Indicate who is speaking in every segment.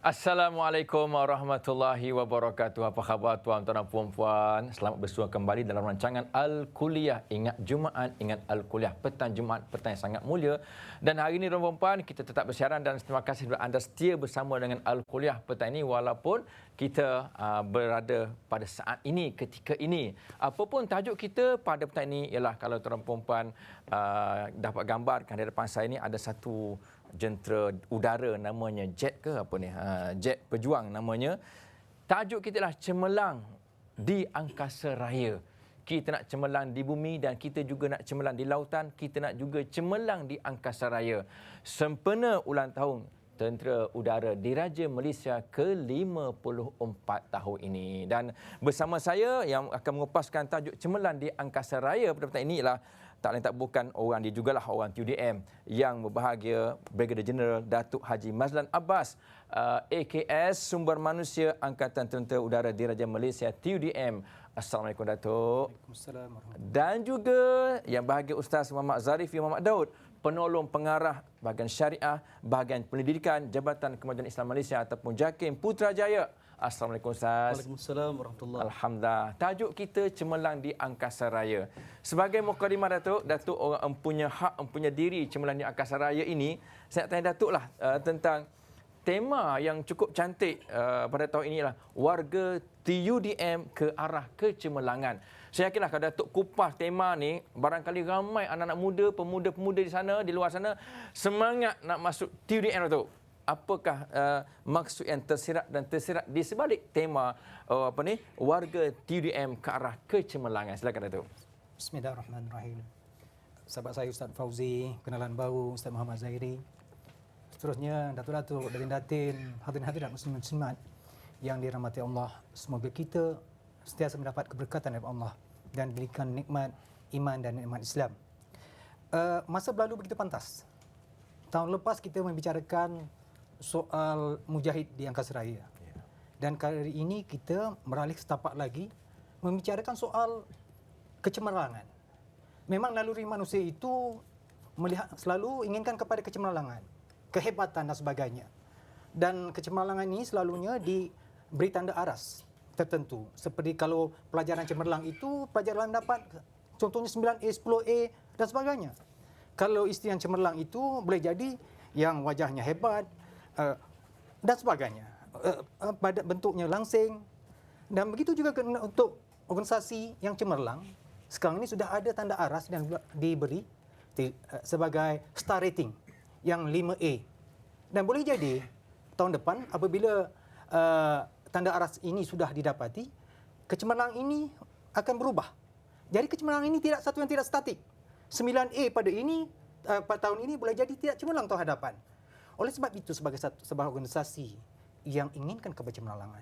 Speaker 1: Assalamualaikum warahmatullahi wabarakatuh. Apa khabar tuan-tuan dan puan-puan? Selamat bersua kembali dalam rancangan Al-Kuliah. Ingat Jumaat, ingat Al-Kuliah. Petang Jumaat, petang yang sangat mulia. Dan hari ini tuan-tuan dan puan, kita tetap bersiaran dan terima kasih kepada anda setia bersama dengan Al-Kuliah petang ini walaupun kita berada pada saat ini, ketika ini. Apapun tajuk kita pada petang ini ialah kalau tuan-tuan dan puan dapat gambarkan di depan saya ini ada satu jentera udara namanya jet ke apa ni? Jet pejuang namanya. Tajuk kita adalah cemerlang di angkasa raya. Kita nak cemerlang di bumi dan kita juga nak cemerlang di lautan. Kita nak juga cemerlang di angkasa raya. Sempena ulang tahun Tentera Udara Diraja Malaysia ke-54 tahun ini. Dan bersama saya yang akan mengupaskan tajuk cemerlang di angkasa raya pada petang ini ialah tak lain tak bukan orang dia jugalah orang TUDM yang berbahagia Brigadier Jeneral Datuk Haji Mazlan Abbas AKS Sumber Manusia Angkatan Tentera Udara Diraja Malaysia TUDM. Assalamualaikum Datuk.
Speaker 2: Waalaikumsalam.
Speaker 1: Dan juga yang bahagia Ustaz Muhammad Zarifi Muhammad Daud, penolong pengarah bahagian syariah, bahagian pendidikan Jabatan Kemajuan Islam Malaysia ataupun JAKIM Putrajaya. Assalamualaikum Ustaz.
Speaker 2: Waalaikumsalam warahmatullahi.
Speaker 1: Alhamdulillah. Tajuk kita cemerlang di angkasa raya. Sebagai mukadimah Datuk orang empunya hak, empunya diri cemerlang di angkasa raya ini, saya nak tanya Datuk lah tentang tema yang cukup cantik pada tahun ini lah, warga TUDM ke arah kecemerlangan. Saya yakinlah kalau Datuk kupas tema ni, barangkali ramai anak-anak muda, pemuda-pemuda di sana, di luar sana semangat nak masuk TUDM Datuk. Apakah maksud yang tersirat dan tersirat di sebalik tema warga TUDM ke arah kecemerlangan? Silakan Datuk.
Speaker 2: Bismillahirrahmanirrahim. Sahabat saya Ustaz Fauzi, kenalan baru Ustaz Muhammad Zahiri. Seterusnya datuk-datuk, datin-datin, hadirin-hadirat muslim-muslimat yang dirahmati Allah. Semoga kita sentiasa mendapat keberkatan dari Allah dan diberikan nikmat iman dan nikmat Islam. Masa berlalu begitu pantas. Tahun lepas kita membicarakan soal mujahid di angkasa raya. Dan kali ini kita beralih setapak lagi membicarakan soal kecemerlangan. Memang naluri manusia itu melihat selalu inginkan kepada kecemerlangan, kehebatan dan sebagainya. Dan kecemerlangan ini selalunya diberi tanda aras tertentu. Seperti kalau pelajaran cemerlang itu pelajaran dapat contohnya 9A, 10A dan sebagainya. Kalau isteri yang cemerlang itu boleh jadi yang wajahnya hebat dan sebagainya. Pada bentuknya langsing. Dan begitu juga untuk organisasi yang cemerlang. Sekarang ini sudah ada tanda aras yang diberi sebagai star rating yang 5A. Dan boleh jadi tahun depan apabila tanda aras ini sudah didapati, kecemerlangan ini akan berubah. Jadi kecemerlangan ini tidak satu yang tidak statik. 9A pada tahun ini boleh jadi tidak cemerlang tahun hadapan. Oleh sebab itu sebagai sebuah organisasi yang inginkan kecemerlangan,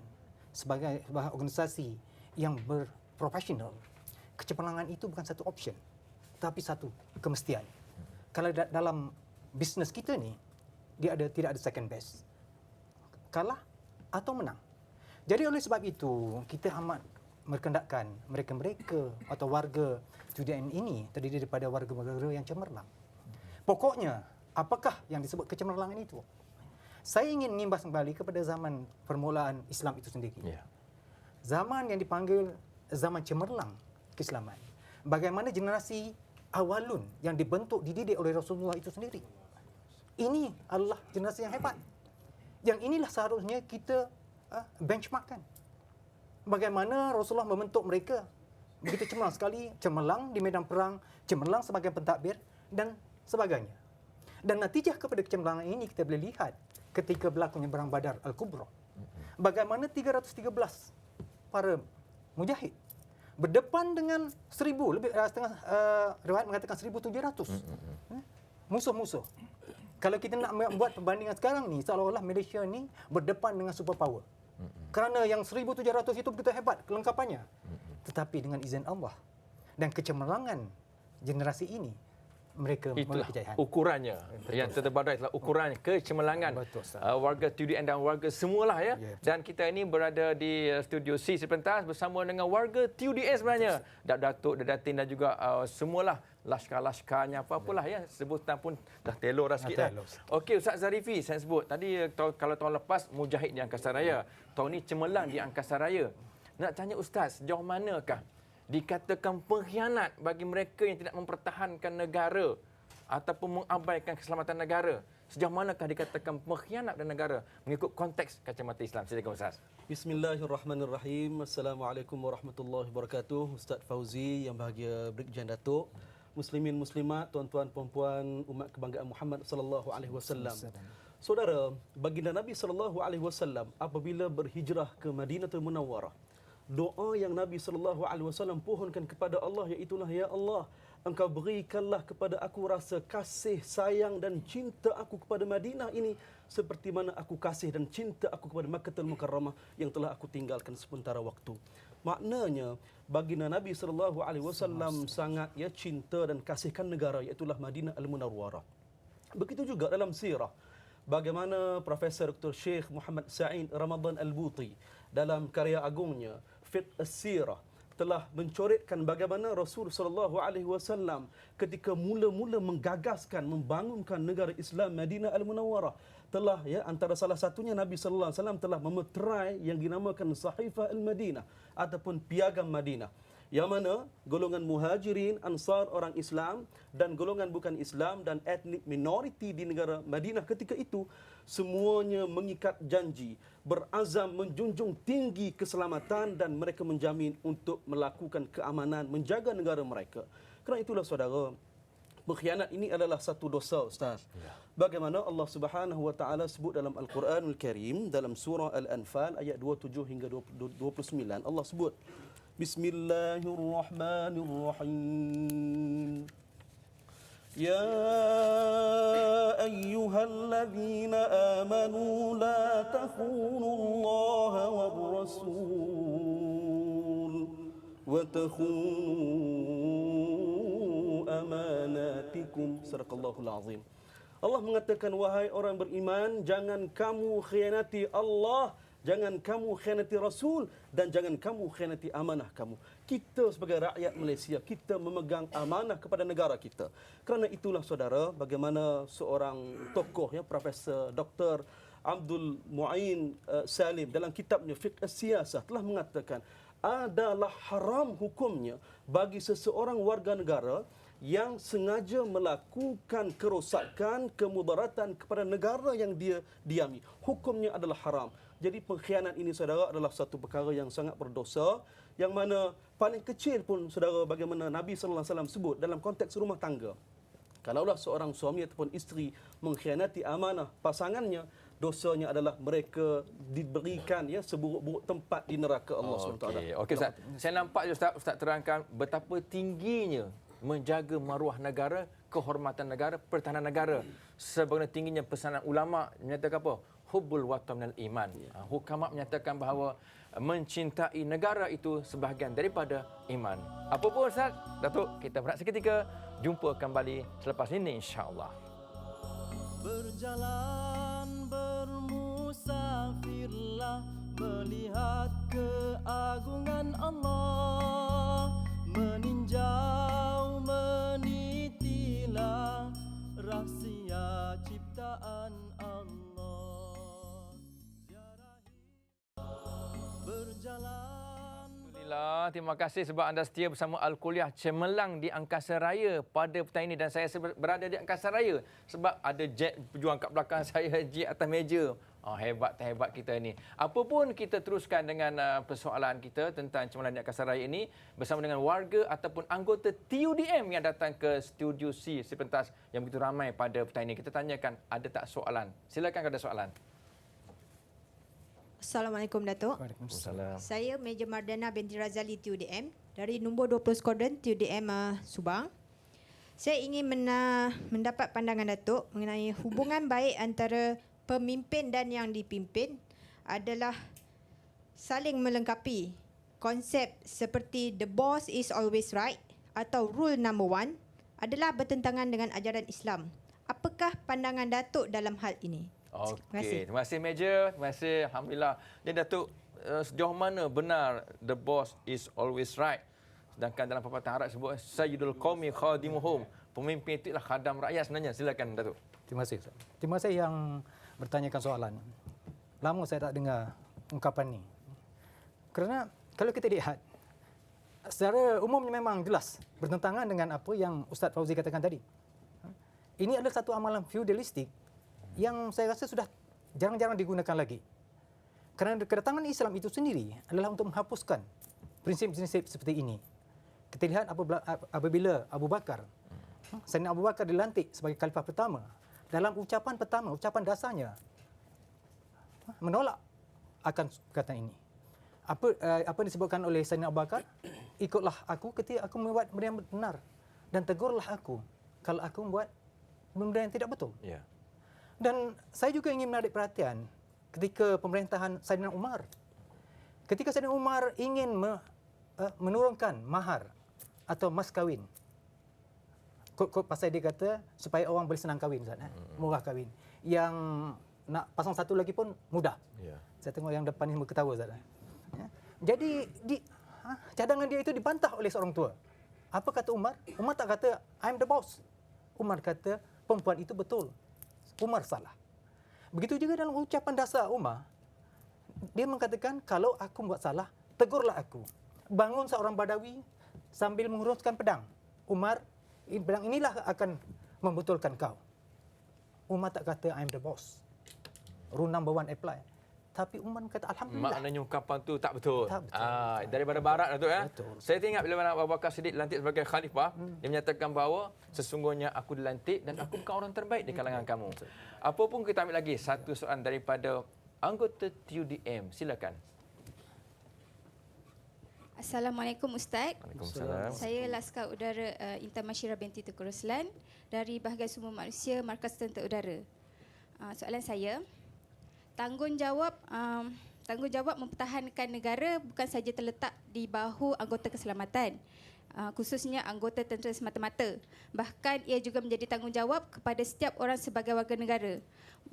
Speaker 2: sebagai sebuah organisasi yang berprofesional, kecemerlangan itu bukan satu option, tapi satu kemestian. Kalau dalam bisnes kita ni, tidak ada second best. Kalah atau menang. Jadi oleh sebab itu, kita amat merkendakkan mereka-mereka atau warga TUDM ini terdiri daripada warga-warga yang cemerlang. Pokoknya, apakah yang disebut kecemerlangan itu? Saya ingin mengimbas kembali kepada zaman permulaan Islam itu sendiri. Zaman yang dipanggil zaman cemerlang keislaman. Bagaimana generasi awalun yang dibentuk, dididik oleh Rasulullah itu sendiri. Ini adalah generasi yang hebat. Yang inilah seharusnya kita benchmarkkan. Bagaimana Rasulullah membentuk mereka. Begitu cemerlang sekali, cemerlang di medan perang, cemerlang sebagai pentadbir dan sebagainya. Dan natijah kepada kecemerlangan ini kita boleh lihat ketika berlakunya Perang Badar Al-Kubra. Bagaimana 313 para mujahid berdepan dengan 1,000, lebih setengah riwayat mengatakan 1,700 musuh-musuh. Kalau kita nak membuat perbandingan sekarang ni, seolah-olah Malaysia ni berdepan dengan superpower. Kerana yang 1,700 itu begitu hebat kelengkapannya. Tetapi dengan izin Allah dan kecemerlangan generasi ini, mereka
Speaker 1: itulah
Speaker 2: kejayaan.
Speaker 1: ukurannya.
Speaker 2: Betul,
Speaker 1: yang terbaik adalah ukuran kecemerlangan warga TUDM dan warga semualah ya. Dan kita ini berada di studio C sepentas bersama dengan warga TUDM sebenarnya. Datuk, Datin dan juga semualah laskar-laskarnya, apa-apalah ya, sebutan pun dah telur dah sikit dah.
Speaker 2: telur.
Speaker 1: Okey, Ustaz Zarifi, saya sebut. Tadi kalau tahun lepas, Mujahid di Angkasa Raya. Tahun ni Cemerlang di Angkasa Raya. Nak tanya Ustaz, sejauh manakah dikatakan pengkhianat bagi mereka yang tidak mempertahankan negara ataupun mengabaikan keselamatan negara? Sejauh manakah dikatakan pengkhianat dan negara mengikut konteks kacamata Islam? Silakan Ustaz.
Speaker 3: Bismillahirrahmanirrahim. Assalamualaikum warahmatullahi wabarakatuh. Ustaz Fauzi yang bahagia Brigjen Datuk, muslimin muslimat, tuan-tuan puan-puan umat kebanggaan Muhammad sallallahu alaihi wasallam. Saudara, baginda Nabi sallallahu alaihi wasallam apabila berhijrah ke Madinatul Munawwarah, doa yang Nabi sallallahu alaihi wasallam pohonkan kepada Allah iaitu, ya Allah, Engkau berikanlah kepada aku rasa kasih, sayang dan cinta aku kepada Madinah ini seperti mana aku kasih dan cinta aku kepada Makkahul Mukarramah yang telah aku tinggalkan sementara waktu. Maknanya baginda Nabi sallallahu alaihi wasallam sangat cinta dan kasihkan negara iaitu Madinah Al-Munawwarah. Begitu juga dalam sirah, bagaimana Profesor Dr. Syekh Muhammad Sa'id Ramadan Al-Buti dalam karya agungnya Fiqh As-Sirah telah mencoretkan bagaimana Rasul sallallahu alaihi wasallam ketika mula-mula menggagaskan membangunkan negara Islam Madinah Al-Munawwarah telah antara salah satunya Nabi sallallahu alaihi wasallam telah memeterai yang dinamakan Sahifah Al-Madinah ataupun Piagam Madinah, yang mana golongan Muhajirin, Ansar orang Islam dan golongan bukan Islam dan etnik minoriti di negara Madinah ketika itu semuanya mengikat janji, berazam menjunjung tinggi keselamatan dan mereka menjamin untuk melakukan keamanan, menjaga negara mereka. Kerana itulah saudara, pengkhianat ini adalah satu dosa, Ustaz. Bagaimana Allah Subhanahu wa taala sebut dalam Al-Quranul Karim dalam surah Al-Anfal ayat 27 hingga 29, Allah sebut, Bismillahirrahmanirrahim. Ya ayyuhalladzina amanu la takhunullaha war rasul wa takhunu amanatikum. Sadaqallahul azim. Allah mengatakan, wahai orang beriman, jangan kamu khianati Allah, jangan kamu khianati Rasul dan jangan kamu khianati amanah kamu. Kita sebagai rakyat Malaysia, kita memegang amanah kepada negara kita. Kerana itulah saudara, bagaimana seorang tokoh Profesor Dr. Abdul Mu'in Salim dalam kitabnya Fiqh As-Siyasah telah mengatakan adalah haram hukumnya bagi seseorang warga negara yang sengaja melakukan kerosakan, kemudaratan kepada negara yang dia diami. Hukumnya adalah haram. Jadi pengkhianat ini saudara adalah satu perkara yang sangat berdosa, yang mana paling kecil pun saudara, bagaimana Nabi sallallahu alaihi wasallam sebut dalam konteks rumah tangga, kalaulah seorang suami ataupun isteri mengkhianati amanah pasangannya, dosanya adalah mereka diberikan seburuk-buruk tempat di neraka Allah SWT.
Speaker 1: Okey Ustaz, saya nampak je Ustaz terangkan betapa tingginya menjaga maruah negara, kehormatan negara, pertahanan negara. Sebagaimana tingginya pesanan ulama menyatakan apa? Hubbul watan minal iman. Hukama menyatakan bahawa mencintai negara itu sebahagian daripada iman. Apa pun Ustaz, Datuk, kita berehat seketika. Jumpa kembali selepas ini insya-Allah.
Speaker 4: Berjalan bermusafirlah melihat keagungan Allah, meninjau menitilah rahsia ciptaan Allah. Berjalan.
Speaker 1: Alhamdulillah, terima kasih sebab anda setia bersama Al-Kuliah Cemerlang di Angkasa Raya pada petang ini, dan saya berada di Angkasa Raya sebab ada jet berjuang kat belakang saya, jet atas meja. Hebat terhebat kita ini. Apa pun kita teruskan dengan persoalan kita tentang Cemerlang di Angkasa Raya ini bersama dengan warga ataupun anggota TUDM yang datang ke Studio C sepentas yang begitu ramai pada petang ini. Kita tanyakan ada tak soalan. Silakan kalau ada soalan.
Speaker 5: Assalamualaikum Datuk.
Speaker 1: Waalaikumsalam.
Speaker 5: Saya Major Mardana binti Razali TUDM dari nombor 20 Skuadron TUDM Subang. Saya ingin mendapat pandangan Datuk mengenai hubungan baik antara pemimpin dan yang dipimpin adalah saling melengkapi. Konsep seperti the boss is always right atau rule number 1 adalah bertentangan dengan ajaran Islam. Apakah pandangan Datuk dalam hal ini?
Speaker 1: Okey, terima kasih Major. Terima kasih. Alhamdulillah. Jadi Datuk, sejauh mana benar the boss is always right? Sedangkan dalam pepatah Arab sebut sayyidul qaumi khadimuhum. Pemimpin itu ialah khadam rakyat sebenarnya. Silakan Datuk.
Speaker 2: Terima kasih. Ustaz. Terima kasih yang bertanyakan soalan. Lama saya tak dengar ungkapan ni. Kerana kalau kita lihat, secara umumnya memang jelas bertentangan dengan apa yang Ustaz Fauzi katakan tadi. Ini adalah satu amalan feudalistik yang saya rasa sudah jarang-jarang digunakan lagi. Kerana kedatangan Islam itu sendiri adalah untuk menghapuskan prinsip-prinsip seperti ini. Kita lihat apabila Abu Bakar, Sayyidina Abu Bakar dilantik sebagai khalifah pertama, dalam ucapan pertama, ucapan dasarnya, menolak akan perkataan ini. Apa disebutkan oleh Sayyidina Abu Bakar? Ikutlah aku ketika aku membuat benda yang benar, dan tegurlah aku kalau aku membuat benda yang tidak betul.
Speaker 1: Ya.
Speaker 2: Dan saya juga ingin menarik perhatian ketika pemerintahan Saidina Umar. Ketika Saidina Umar ingin menurunkan mahar atau mas kahwin. Pasal dia kata supaya orang boleh senang kahwin, Ustaz, murah kahwin. Yang nak pasang satu lagi pun mudah.
Speaker 1: Ya.
Speaker 2: Saya tengok yang depan ni semua ketawa, Ustaz. Ya. Jadi cadangan dia itu dibantah oleh seorang tua. Apa kata Umar? Umar tak kata I'm the boss. Umar kata perempuan itu betul. Umar salah. Begitu juga dalam ucapan dasar Umar, dia mengatakan kalau aku buat salah, tegurlah aku. Bangun seorang Badawi sambil menguruskan pedang. Umar, pedang inilah akan membetulkan kau. Umar tak kata I'm the boss. Rule number 1 apply. Tapi Umar kata alhamdulillah.
Speaker 1: Maknanya ungkapan tu tak betul.
Speaker 2: Tak betul.
Speaker 1: Daripada barat Datuk ya.
Speaker 2: Betul.
Speaker 1: Saya teringat bila mana Abu Bakar Siddiq dilantik sebagai khalifah, dia menyatakan bahawa sesungguhnya aku dilantik dan aku bukan orang terbaik di kalangan kamu. Apa pun kita ambil lagi satu soalan daripada anggota TUDM. Silakan.
Speaker 5: Assalamualaikum Ustaz.
Speaker 1: Waalaikumsalam.
Speaker 5: Saya Laskar Udara Intan Masyirah binti Tengku Ruslan dari Bahagian Sumber Manusia Markas Tentera Udara. Soalan saya, tanggungjawab mempertahankan negara bukan saja terletak di bahu anggota keselamatan, khususnya anggota tentera semata-mata. Bahkan ia juga menjadi tanggungjawab kepada setiap orang sebagai warga negara.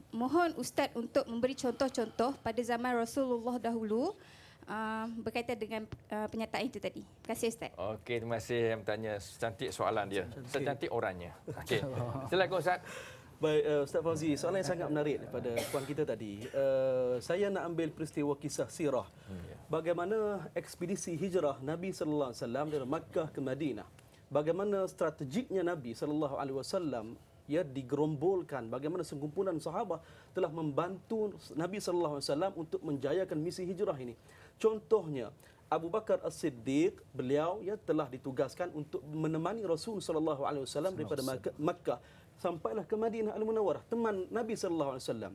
Speaker 5: Mohon Ustaz untuk memberi contoh-contoh pada zaman Rasulullah dahulu berkaitan dengan penyataan itu tadi. Terima kasih Ustaz.
Speaker 1: Okey, terima kasih yang bertanya. Cantik soalan dia. Secantik orangnya. Okey. Silakan Ustaz.
Speaker 3: Baik, Ustaz Fauzi, soalan yang sangat menarik daripada puan kita tadi. Saya nak ambil peristiwa kisah sirah. Bagaimana ekspedisi hijrah Nabi sallallahu alaihi wasallam dari Makkah ke Madinah. Bagaimana strategiknya Nabi sallallahu alaihi wasallam ya digerombolkan, bagaimana sekumpulan sahabat telah membantu Nabi sallallahu alaihi wasallam untuk menjayakan misi hijrah ini. Contohnya Abu Bakar As-Siddiq, beliau ya telah ditugaskan untuk menemani Rasul sallallahu alaihi wasallam daripada Makkah sampailah ke Madinah Al-Munawwarah, teman Nabi sallallahu alaihi wasallam.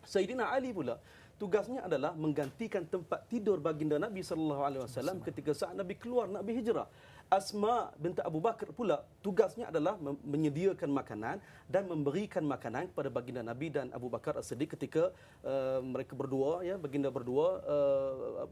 Speaker 3: Sayyidina Ali pula tugasnya adalah menggantikan tempat tidur baginda Nabi sallallahu alaihi wasallam ketika saat Nabi keluar nak berhijrah. Asma binti Abu Bakar pula tugasnya adalah menyediakan makanan dan memberikan makanan kepada baginda Nabi dan Abu Bakar As-Siddiq ketika mereka berdua ya baginda berdua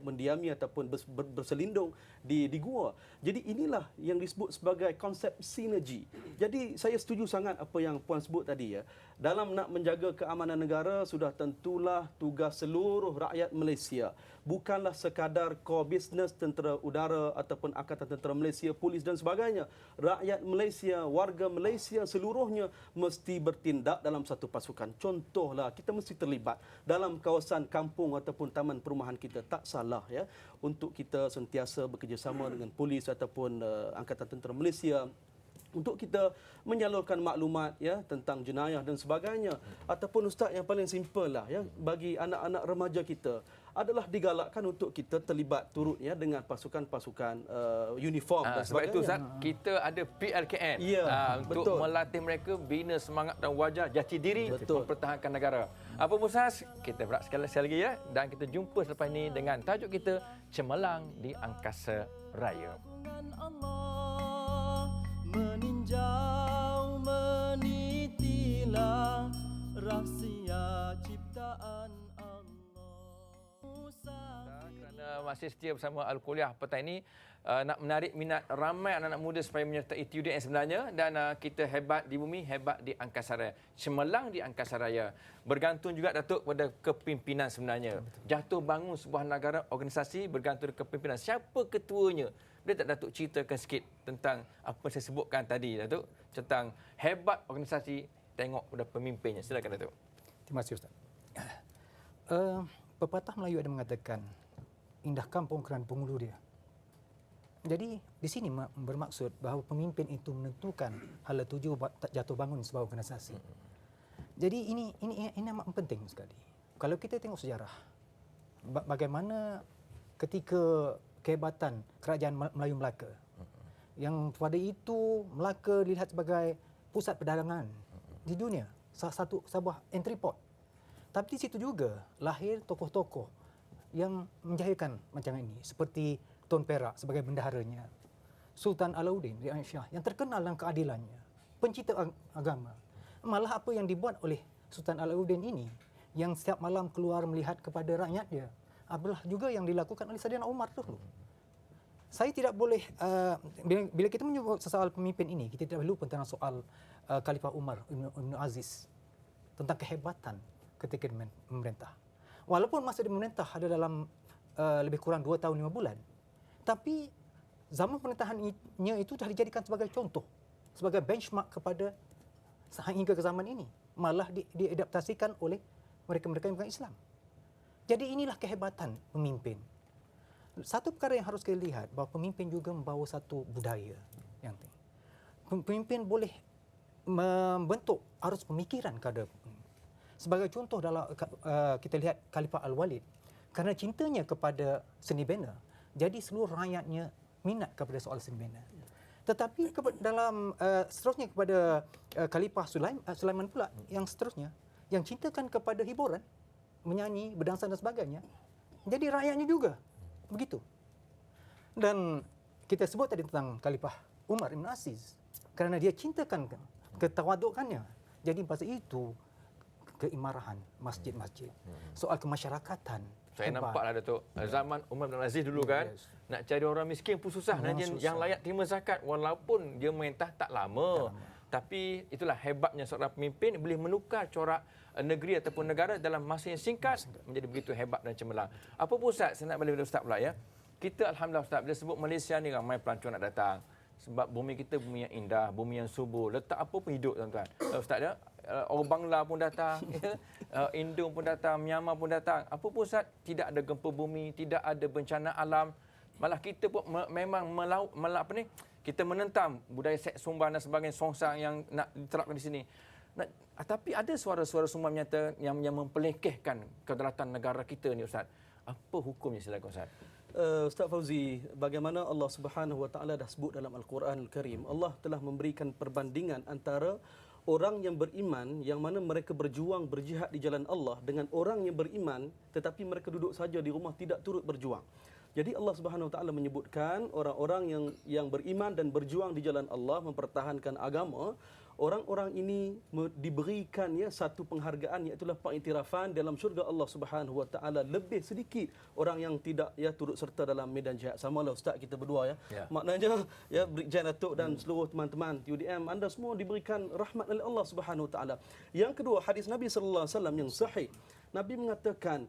Speaker 3: mendiami ataupun berselindung di gua. Jadi inilah yang disebut sebagai konsep sinergi. Jadi saya setuju sangat apa yang puan sebut tadi ya. Dalam nak menjaga keamanan negara sudah tentulah tugas seluruh rakyat Malaysia. Bukanlah sekadar core business tentera udara ataupun Angkatan Tentera Malaysia, polis dan sebagainya. Rakyat Malaysia, warga Malaysia seluruhnya mesti bertindak dalam satu pasukan. Contohlah, kita mesti terlibat dalam kawasan kampung ataupun taman perumahan kita. Tak salah ya untuk kita sentiasa bekerjasama dengan polis ataupun Angkatan Tentera Malaysia untuk kita menyalurkan maklumat ya tentang jenayah dan sebagainya. Ataupun ustaz yang paling simple lah ya bagi anak-anak remaja kita adalah digalakkan untuk kita terlibat turut ya dengan pasukan-pasukan uniform dan
Speaker 1: sebab
Speaker 3: sebagainya.
Speaker 1: itu Ustaz, kita ada PLKN
Speaker 3: Ya,
Speaker 1: untuk
Speaker 3: betul.
Speaker 1: melatih mereka bina semangat dan wajah jati diri
Speaker 3: Betul.
Speaker 1: mempertahankan negara. Apa pun Ustaz, kita berak sekali lagi ya dan kita jumpa selepas ini dengan tajuk kita Cemerlang di Angkasa Raya.
Speaker 4: Agungan Allah meninjau menitilah rahsia ciptaan Allah.
Speaker 1: Kerana masih setia bersama Al-Kuliah petang ini, nak menarik minat ramai anak-anak muda supaya menyertai TUDM sebenarnya dan kita hebat di bumi, hebat di angkasa raya. Cemerlang di angkasa raya. Bergantung juga Datuk pada kepimpinan sebenarnya. Jatuh bangun sebuah negara, organisasi bergantung pada kepimpinan. Siapa ketuanya? Boleh tak Datuk ceritakan sikit tentang apa saya sebutkan tadi, Datuk, tentang hebat organisasi tengok pada pemimpinnya. Silakan, Datuk.
Speaker 2: Terima kasih Ustaz. Pepatah Melayu ada mengatakan, indah kampung kerana penghulu dia. Jadi di sini bermaksud bahawa pemimpin itu menentukan hala tuju jatuh bangun sebuah organisasi. Jadi ini amat penting sekali. Kalau kita tengok sejarah, bagaimana ketika kehebatan kerajaan Melayu Melaka, yang pada itu Melaka dilihat sebagai pusat perdagangan di dunia, salah satu sebuah entry port. Tapi di situ juga lahir tokoh-tokoh yang menjayakan macam ini, seperti Tun Perak sebagai bendaharanya, Sultan Alauddin di Aisyah yang terkenal dengan keadilannya, pencipta agama. Malah apa yang dibuat oleh Sultan Alauddin ini, yang setiap malam keluar melihat kepada rakyat dia, adalah juga yang dilakukan oleh Saidina Umar dulu. Saya tidak boleh, bila kita menyebut soal pemimpin ini, kita tidak lupa tentang soal Khalifah Umar Ibn Aziz, tentang kehebatan ketika memerintah. Walaupun masa dia memerintah ada dalam lebih kurang 2 tahun 5 bulan, tapi zaman pemerintahannya itu sudah dijadikan sebagai contoh, sebagai benchmark kepada hingga ke zaman ini. Malah diadaptasikan oleh mereka-mereka yang bukan Islam. Jadi inilah kehebatan pemimpin. Satu perkara yang harus kita lihat, bahawa pemimpin juga membawa satu budaya yang tinggi. Pemimpin boleh membentuk arus pemikiran kepada. Sebagai contoh dalam kita lihat Khalifah Al-Walid, kerana cintanya kepada seni bina, jadi seluruh rakyatnya minat kepada soal seni bina. Tetapi dalam seterusnya kepada Khalifah Sulaiman pula yang seterusnya, yang cintakan kepada hiburan, menyanyi, berdansa dan sebagainya. Jadi rakyatnya juga begitu. Dan kita sebut tadi tentang Khalifah Umar Ibn Aziz, kerana dia cintakan ketawadukannya. Jadi pasal itu keimarahan masjid-masjid, soal kemasyarakatan.
Speaker 1: Saya nampaklah, Datuk, zaman Umar bin Aziz dulu kan, nak cari orang miskin pun susah. Yang layak terima zakat walaupun dia merintah tak lama. Tapi itulah hebatnya seorang pemimpin, boleh menukar corak negeri ataupun negara dalam masa yang singkat menjadi begitu hebat dan cemerlang. Apa pun Ustaz, saya nak balik pada Ustaz pula ya. Kita alhamdulillah Ustaz, bila sebut Malaysia ni ramai pelancong nak datang. Sebab bumi kita bumi yang indah, bumi yang subur, letak apa pun hidup tuan-tuan. Ustaz ya, orang Bangla pun datang, Indo pun datang, Myanmar pun datang. Apa pun Ustaz, tidak ada gempa bumi, tidak ada bencana alam. Malah kita pun memang kita menentang budaya seks sumbang dan sebagainya, songsang yang nak diterapkan di sini. Tapi ada suara-suara sumbang nyata yang mempelekehkan kedaulatan negara kita ni Ustaz. Apa hukumnya, silakan Ustaz?
Speaker 3: Ustaz Fauzi, bagaimana Allah Subhanahu Wa Taala dah sebut dalam Al-Quranul Karim, Allah telah memberikan perbandingan antara orang yang beriman yang mana mereka berjuang berjihad di jalan Allah dengan orang yang beriman tetapi mereka duduk saja di rumah tidak turut berjuang. Jadi Allah Subhanahu Wa Taala menyebutkan orang-orang yang beriman dan berjuang di jalan Allah mempertahankan agama, orang-orang ini diberikan satu penghargaan, iaitu pengiktirafan dalam syurga Allah Subhanahu Wa Taala. Lebih sedikit orang yang tidak turut serta dalam medan jihad. Samalah Ustaz kita berdua ya. Maknanya Brigjen Datuk dan seluruh teman-teman TUDM, anda semua diberikan rahmat oleh Allah Subhanahu Wa Taala. Yang kedua, hadis Nabi sallallahu alaihi wasallam yang sahih. Nabi mengatakan,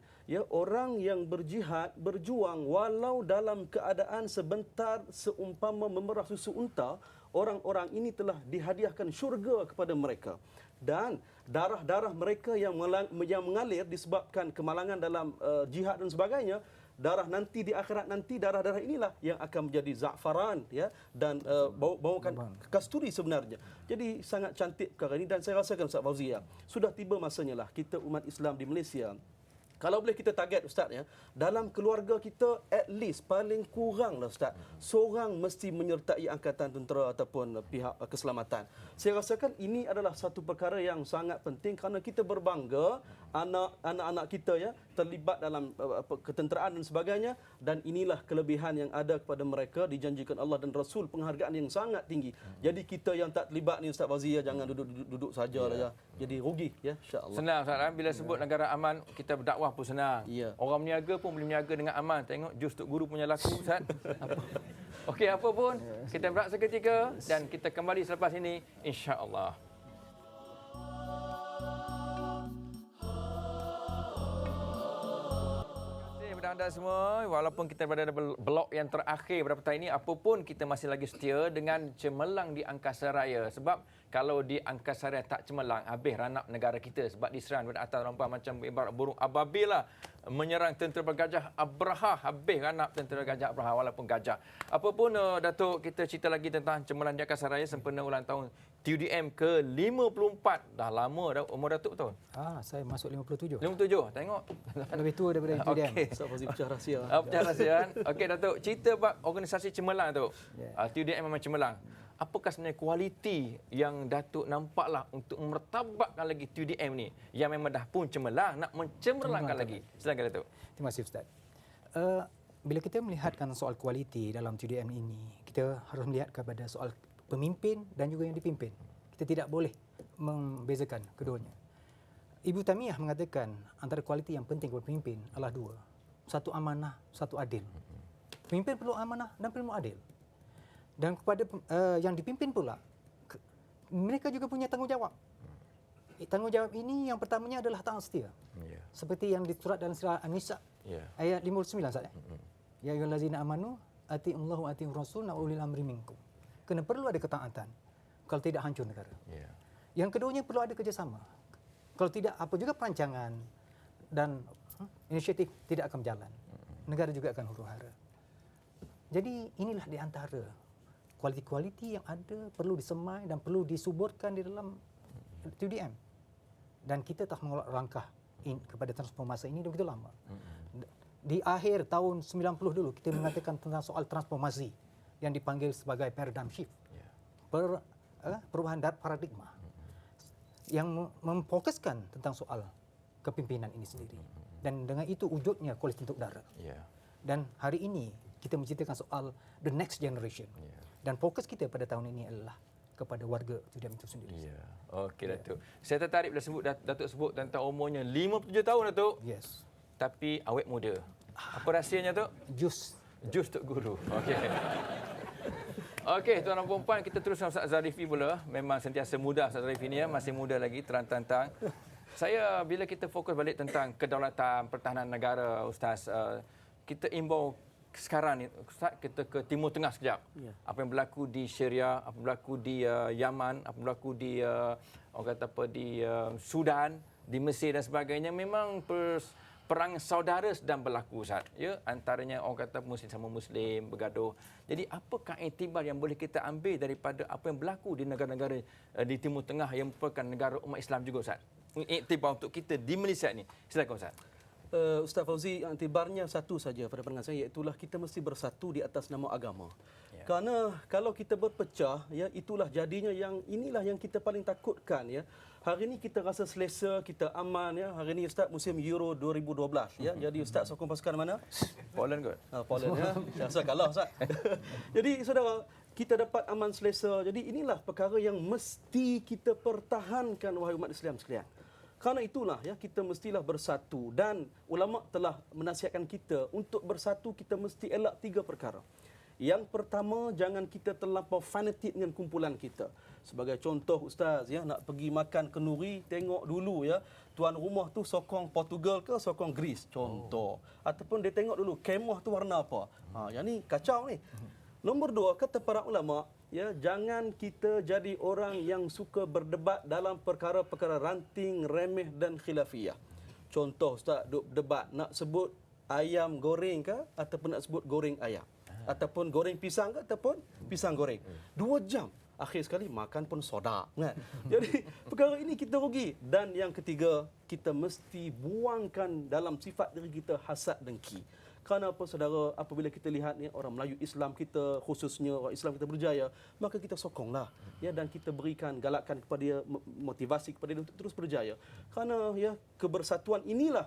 Speaker 3: orang yang berjihad, berjuang walau dalam keadaan sebentar seumpama memerah susu unta, orang-orang ini telah dihadiahkan syurga kepada mereka. Dan darah-darah mereka yang mengalir disebabkan kemalangan dalam jihad dan sebagainya, darah nanti di akhirat nanti, darah-darah inilah yang akan menjadi za'faran dan bawakan kasturi sebenarnya. Jadi sangat cantik perkara ini, dan saya rasakan Ustaz Fauzi sudah tiba masanya lah kita umat Islam di Malaysia, kalau boleh kita target Ustaz dalam keluarga kita at least paling kurang lah Ustaz, seorang mesti menyertai angkatan tentera ataupun pihak keselamatan. Saya rasakan ini adalah satu perkara yang sangat penting kerana kita berbangga anak-anak kita terlibat dalam ketenteraan dan sebagainya, dan inilah kelebihan yang ada kepada mereka, dijanjikan Allah dan Rasul penghargaan yang sangat tinggi. Jadi kita yang tak terlibat ni Ustaz Fauzi jangan duduk sajalah jadi rugi insya-Allah.
Speaker 1: Senang Ustaz, bila sebut negara aman, kita berdakwah pun senang. Orang berniaga pun boleh berniaga dengan aman. Tengok jus Tok Guru punya laku Ustaz. Okey, apa pun kita berehat seketika dan kita kembali selepas ini insya-Allah. kepada anda semua. Walaupun kita berada di blok yang terakhir pada petang ini, apapun kita masih lagi setia dengan cemerlang di angkasa raya. Sebab kalau di angkasa raya tak cemerlang, habis ranap negara kita. Sebab diserang pada atas rompan macam ibarat burung ababil lah. Menyerang tentera bergajah Abraha. Habis ranap tentera gajah Abraha walaupun gajah. Apapun Datuk, kita cerita lagi tentang cemerlang di angkasa raya sempena ulang tahun TUDM ke-54. Dah lama dah umur Datuk betul?
Speaker 2: Saya masuk 57.
Speaker 1: 57, tengok.
Speaker 2: Lebih tua daripada TUDM.
Speaker 1: Okey.
Speaker 3: Ustaz Fauzi pecah rahsia.
Speaker 1: Pecah rahsia kan? Okey Datuk, cerita bab organisasi cemerlang Datuk.
Speaker 2: Yeah.
Speaker 1: TUDM memang cemerlang. Apakah sebenarnya kualiti yang Datuk nampaklah untuk mertabakkan lagi TUDM ni yang memang dah pun cemerlang, nak mencemerlangkan lagi? Silakan Datuk.
Speaker 2: Terima kasih Ustaz. Bila kita melihatkan soal kualiti dalam TUDM ini, kita harus melihat kepada soal pemimpin dan juga yang dipimpin. Kita tidak boleh membezakan keduanya. Ibu Tamiyah mengatakan antara kualiti yang penting kepada pemimpin adalah dua. Satu amanah, satu adil. Pemimpin perlu amanah dan perlu adil. Dan kepada yang dipimpin pula, mereka juga punya tanggungjawab. Tanggungjawab ini yang pertamanya adalah taat setia.
Speaker 1: Ya.
Speaker 2: Seperti yang diturat dalam surah An-Nisa ayat 59 Ustaz. Ya ayyuhallazina amanu atiiullahu wa atiiur rasul wa ulil amri minkum. Kena perlu ada ketaatan. Kalau tidak hancur negara.
Speaker 1: Ya.
Speaker 2: Yang keduanya perlu ada kerjasama. Kalau tidak apa juga perancangan dan inisiatif tidak akan berjalan. Negara juga akan huru-hara. Jadi inilah di antara kualiti-kualiti yang ada perlu disemai dan perlu disuburkan di dalam TUDM. Dan kita telah mengeluarkan langkah kepada transformasi ini dah begitu lama. Di akhir tahun 90 dulu kita mengatakan tentang soal transformasi yang dipanggil sebagai paradigm shift. Perubahan paradigma yang memfokuskan tentang soal kepimpinan ini sendiri. Dan dengan itu wujudnya kualiti untuk udara. Dan hari ini kita menceritakan soal the next generation. Dan fokus kita pada tahun ini adalah kepada warga TUDM itu sendiri.
Speaker 1: Ya. Okey Datuk. Saya tertarik bila Datuk sebut tentang umurnya 57 tahun Datuk.
Speaker 2: Yes.
Speaker 1: Tapi awet muda. Apa rahsianya Datuk? Jus Tok Guru. Okey. Okey, tuan-tuan dan puan, kita terus dengan Ustaz Zarifi pula. Memang sentiasa muda Ustaz Zarifi ni ya, masih muda lagi, terang-terang. Saya bila kita fokus balik tentang kedaulatan pertahanan negara Ustaz, kita imbau sekarang ni Ustaz, kita ke Timur Tengah sekejap. Ya. Apa yang berlaku di Syria, apa yang berlaku di Yaman, apa yang berlaku di orang kata apa di Sudan, di Mesir dan sebagainya, memang perang saudara sedang berlaku Ustaz. Ya, antaranya orang kata muslim sama muslim bergaduh. Jadi apakah iktibar yang boleh kita ambil daripada apa yang berlaku di negara-negara di Timur Tengah yang merupakan negara umat Islam juga Ustaz? Iktibar untuk kita di Malaysia ni. Silakan Ustaz.
Speaker 3: Ustaz Fauzi, iktibarnya satu saja pada pandangan saya, iaitu kita mesti bersatu di atas nama agama. Ya. Kerana kalau kita berpecah, ya, itulah jadinya inilah yang kita paling takutkan, ya. Hari ini kita rasa selesa, kita aman, ya. Hari ini Ustaz musim Euro 2012, ya. Jadi Ustaz sokong pasukan mana?
Speaker 1: Poland kot.
Speaker 3: Poland, ya. Saya rasa kalah Ustaz. Jadi saudara, kita dapat aman selesa. Jadi inilah perkara yang mesti kita pertahankan wahai umat Islam sekalian. Kerana itulah ya kita mestilah bersatu, dan ulama telah menasihatkan kita untuk bersatu kita mesti elak 3 perkara. Yang pertama, jangan kita terlampau fanatik dengan kumpulan kita. Sebagai contoh Ustaz, ya, nak pergi makan kenduri, tengok dulu ya tuan rumah tu sokong Portugal ke sokong Greece contoh. Ataupun dia tengok dulu kemah tu warna apa. Yang ni kacau ni. Nombor 2, kata para ulama, ya, jangan kita jadi orang yang suka berdebat dalam perkara-perkara ranting, remeh dan khilafiyah. Contoh Ustaz, duk debat nak sebut ayam goreng ke ataupun nak sebut goreng ayam. Ataupun goreng pisang ke ataupun pisang goreng. 2 jam. Akhir sekali makan pun soda. Kan? Jadi perkara ini kita rugi. Dan yang ketiga, kita mesti buangkan dalam sifat diri kita hasad dengki. Kerana apa saudara, apabila kita lihat ni orang Melayu Islam kita, khususnya orang Islam kita berjaya, maka kita sokonglah ya, dan kita berikan galakan kepada dia, motivasi kepada dia untuk terus berjaya. Kerana ya kebersatuan inilah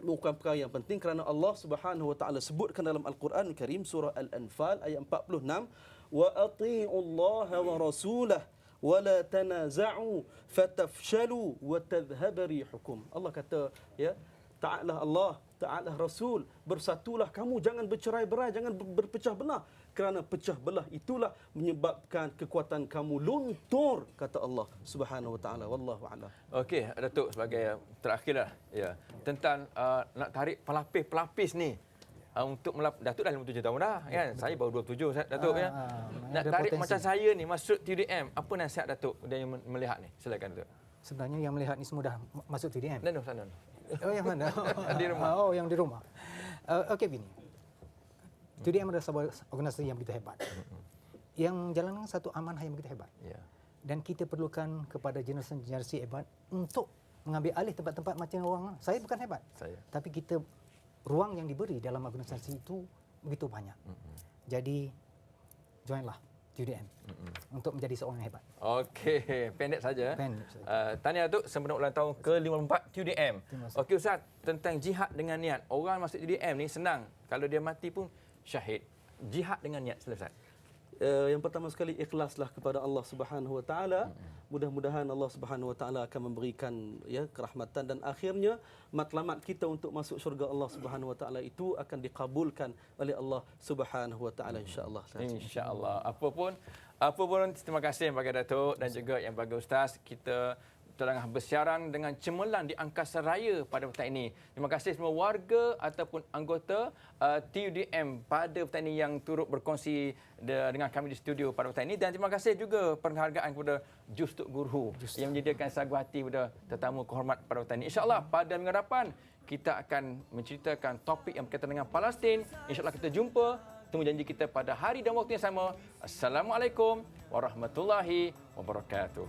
Speaker 3: bukan perkara yang penting, kerana Allah Subhanahu wa taala sebutkan dalam Al-Quran Karim surah Al-Anfal ayat 46, wa atiiullaha wa rasulah wa la tanaza'u fatafshalu wa tadhhaba rihukum. Allah kata ya, taatlah Allah, taatlah Rasul, bersatulah kamu, jangan bercerai-berai, jangan berpecah belah, kerana pecah belah itulah menyebabkan kekuatan kamu luntur, kata Allah Subhanahu wa taala. Wallahu a'lam.
Speaker 1: Okey, Datuk, sebagai terakhirlah ya, tentang nak tarik pelapis-pelapis ni untuk Datuk dah 57 tahun dah kan. Saya baru 27 Datuk ya. Nak
Speaker 2: ada
Speaker 1: tarik
Speaker 2: potensi.
Speaker 1: macam saya ni masuk TDM, apa nasihat Datuk dan yang melihat ni? Silakan Datuk.
Speaker 2: Sebenarnya yang melihat ni semua dah masuk TDM.
Speaker 1: Dan sana.
Speaker 2: Oh, yang mana?
Speaker 1: Di rumah.
Speaker 2: Oh, yang di rumah. Okey, begini. TDM adalah sebuah organisasi yang begitu hebat. Yang jalankan satu amanah yang begitu hebat.
Speaker 1: Ya.
Speaker 2: Dan kita perlukan kepada generasi hebat untuk mengambil alih tempat-tempat macam orang. Saya bukan hebat.
Speaker 1: Saya.
Speaker 2: Tapi kita, ruang yang diberi dalam organisasi itu begitu banyak. Jadi, joinlah TDM untuk menjadi seorang yang hebat.
Speaker 1: Okey, pendek saja.
Speaker 2: Pendek saja.
Speaker 1: Tahniah Datuk sempena ulang tahun ke-54 TDM.
Speaker 2: Terima kasih.
Speaker 1: Okey Ustaz, tentang jihad dengan niat. Orang masuk TDM ni senang. Kalau dia mati pun syahid. Jihad dengan niat, sila Ustaz.
Speaker 3: Yang pertama sekali, ikhlaslah kepada Allah Subhanahu wa taala. Mudah-mudahan Allah Subhanahu wa taala akan memberikan ya kerahmatan, dan akhirnya matlamat kita untuk masuk syurga Allah Subhanahu wa taala itu akan dikabulkan oleh Allah Subhanahu wa taala, insya-Allah.
Speaker 1: InsyaAllah. Apa pun, terima kasih bagi Datuk dan juga yang bagi Ustaz. Kita tengah bersiaran dengan cemerlang di angkasa raya pada petang ini. Terima kasih semua warga ataupun anggota TUDM pada petang ini yang turut berkongsi dengan kami di studio pada petang ini. Dan terima kasih juga penghargaan kepada Jus Tuk Guru yang menyediakan sagu hati kepada tetamu kehormat pada petang ini. InsyaAllah pada minggu hadapan kita akan menceritakan topik yang berkaitan dengan Palestin. InsyaAllah kita jumpa. Tunggu janji kita pada hari dan waktu yang sama. Assalamualaikum warahmatullahi wabarakatuh.